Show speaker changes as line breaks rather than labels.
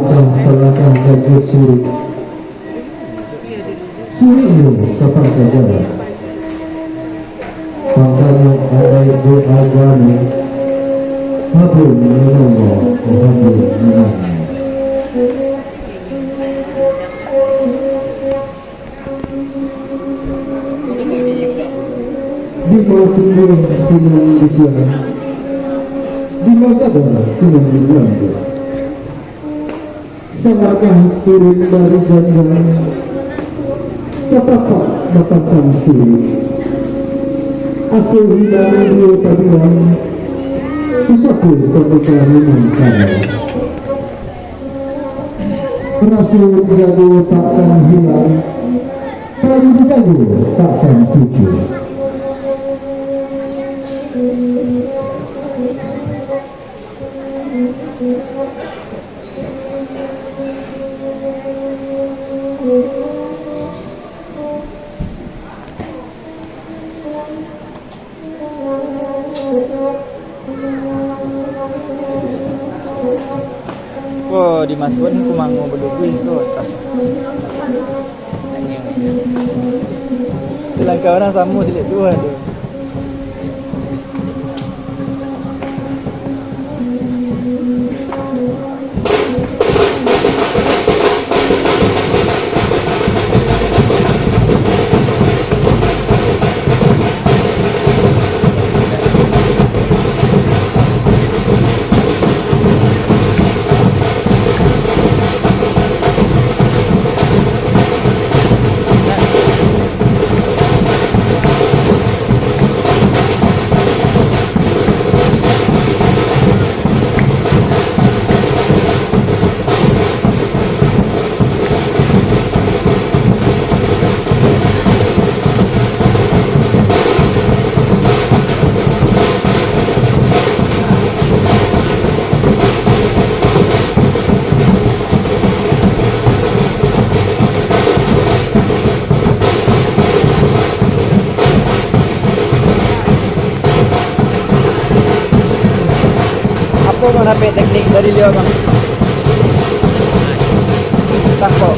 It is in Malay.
langkah selangkah menuju suri. Suri itu kapan saja. Makanya andai doa-doanya hablum minallah wa hablum minannas. Di bawah tumbuhan sinar di siang, di bawah sinar di bulan. Samarkah turun dari jangan, setapak dapatkan suri. Asuh hidang dua tabian, usahaku pernikahan Nusantara. Rasul jago takkan hilang, tali jago takkan pupus.
Oh, di Masbon aku mangu berdua tu. Silahkan orang sama silik dua tu. Apa bang, apa teknik dari dia bang? Tak kok.